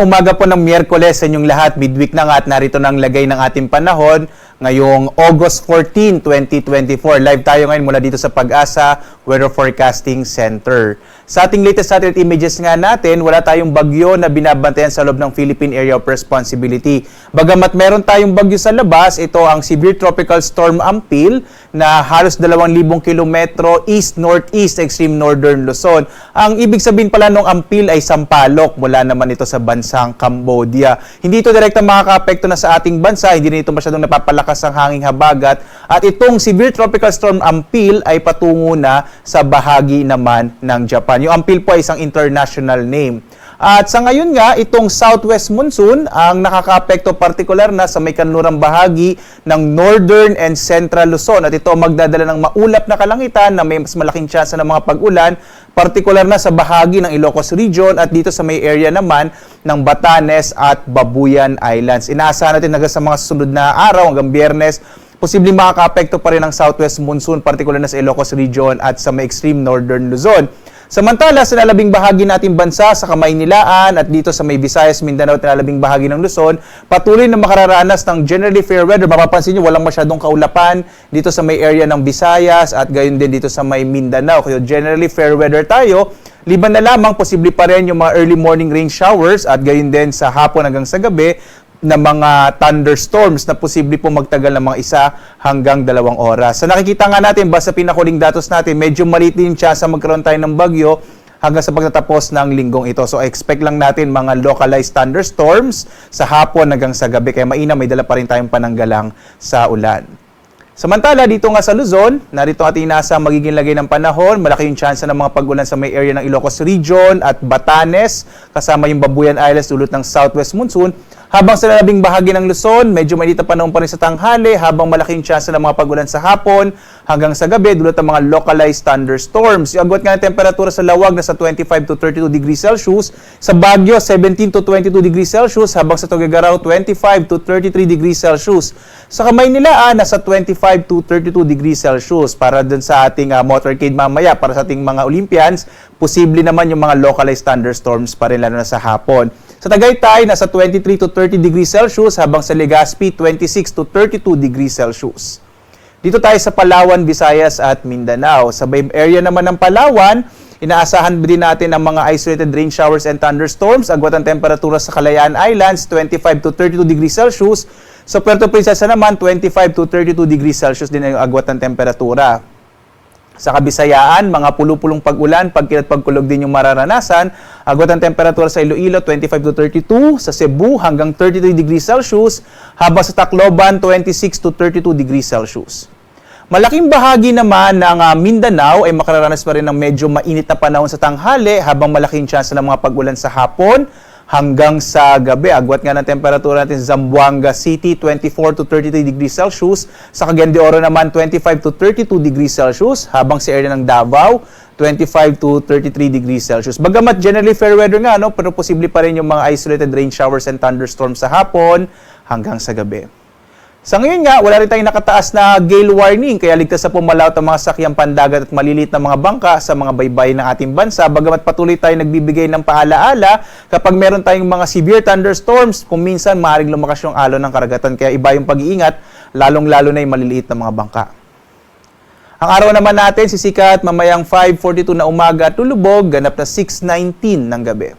Magandang umaga po ng Miyerkules sa inyong lahat. Midweek na nga at narito na ang lagay ng ating panahon ngayong August 14, 2024. Live tayo ngayon mula dito sa Pag-asa Weather Forecasting Center. Sa ating latest satellite images nga natin, wala tayong bagyo na binabantayan sa loob ng Philippine Area of Responsibility. Bagamat meron tayong bagyo sa labas, ito ang Severe Tropical Storm Ampil na halos 2,000 kilometro east-northeast extreme northern Luzon. Ang ibig sabihin pala ng Ampil ay sampalok mula naman ito sa bansang Cambodia. Hindi ito direktang makaka-apekto na sa ating bansa, hindi rin ito masyadong napapalakas ang hanging habagat at itong Severe Tropical Storm Ampil ay patungo na sa bahagi naman ng Japan. Yung Ampil po ay isang international name. At sa ngayon nga, itong southwest monsoon ang nakaka-apekto partikular na sa may kanlurang bahagi ng northern and central Luzon. At ito magdadala ng maulap na kalangitan na may mas malaking tsansa ng mga pag-ulan, partikular na sa bahagi ng Ilocos Region at dito sa may area naman ng Batanes at Babuyan Islands. Inaasahan natin hanggang sa mga susunod na araw, hanggang Biyernes, posibleng makaka-apekto pa rin ang southwest monsoon, partikular na sa Ilocos Region at sa may extreme northern Luzon. Samantala, sa nalabing bahagi nating bansa, sa Kamaynilaan at dito sa may Visayas, Mindanao at nalabing bahagi ng Luzon, patuloy na makararanas ng generally fair weather. Mapapansin nyo, walang masyadong kaulapan dito sa may area ng Visayas at gayon din dito sa may Mindanao. Kaya generally fair weather tayo. Liban na lamang, posible pa rin yung mga early morning rain showers at gayon din sa hapon hanggang sa gabi na mga thunderstorms na posible po magtagal ng mga 1 hanggang 2 oras. So nakikita nga natin, basta pinakuling datos natin, medyo maliit din siya sa magkaroon tayo ng bagyo hanggang sa pagtatapos ng linggong ito. So expect lang natin mga localized thunderstorms sa hapon hanggang sa gabi. Kaya mainam, may dala pa rin tayong pananggalang sa ulan. Samantala, dito nga sa Luzon, narito ating nasa magiging lagay ng panahon. Malaki yung tsansa ng mga pag-ulan sa may area ng Ilocos Region at Batanes, kasama yung Babuyan Islands dulot ng southwest monsoon. Habang sa nalabing bahagi ng Luzon, medyo mainit na panahon pa rin sa tanghali, habang malaking tsansa ng mga pag-ulan sa hapon hanggang sa gabi dulot ng mga localized thunderstorms. Yung agwat nga ng temperatura sa Lawag na sa 25 to 32 degrees Celsius, sa Baguio 17 to 22 degrees Celsius, habang sa Tuguegarao 25 to 33 degrees Celsius. Sa Kamaynilaan, nasa 25 to 32 degrees Celsius. Para dun sa ating motorcade mamaya, para sa ating mga Olympians, posible naman yung mga localized thunderstorms pa rin lalo na sa hapon. Sa Tagaytay, nasa 23 to 30 degrees Celsius, habang sa Legazpi, 26 to 32 degrees Celsius. Dito tayo sa Palawan, Visayas at Mindanao. Sa area naman ng Palawan, inaasahan din natin ang mga isolated rain showers and thunderstorms. Agwat ang temperatura sa Kalayaan Islands, 25 to 32 degrees Celsius. Sa Puerto Princesa naman, 25 to 32 degrees Celsius din ang agwat ng temperatura. Sa Kabisayaan, mga pulupulong pag-ulan, pagkilat pagkulog din yung mararanasan. Agwat ang temperatura sa Iloilo, 25 to 32. Sa Cebu, hanggang 33 degrees Celsius. Habang sa Tacloban, 26 to 32 degrees Celsius. Malaking bahagi naman ng Mindanao ay makararanas pa rin ng medyo mainit na panahon sa tanghali, habang malaking tsansa ng mga pag-ulan sa hapon hanggang sa gabi. Agwat nga ng temperatura natin sa Zamboanga City, 24 to 33 degrees Celsius. Sa Cagayan de Oro naman, 25 to 32 degrees Celsius. Habang sa area ng Davao, 25 to 33 degrees Celsius. Bagamat generally fair weather nga, no, pero posible pa rin yung mga isolated rain showers and thunderstorms sa hapon hanggang sa gabi. Sa ngayon nga, wala rin tayong nakataas na gale warning, kaya ligtas sa pumalawat ang mga sakyang pandagat at maliliit na mga bangka sa mga baybayin ng ating bansa. Bagamat patuloy tayo nagbibigay ng paalaala kapag meron tayong mga severe thunderstorms, kung minsan maaaring lumakas yung alon ng karagatan. Kaya iba yung pag-iingat, lalong-lalo na yung maliliit na mga bangka. Ang araw naman natin, sisikat mamayang 5:42 na umaga at lulubog, ganap na 6:19 ng gabi.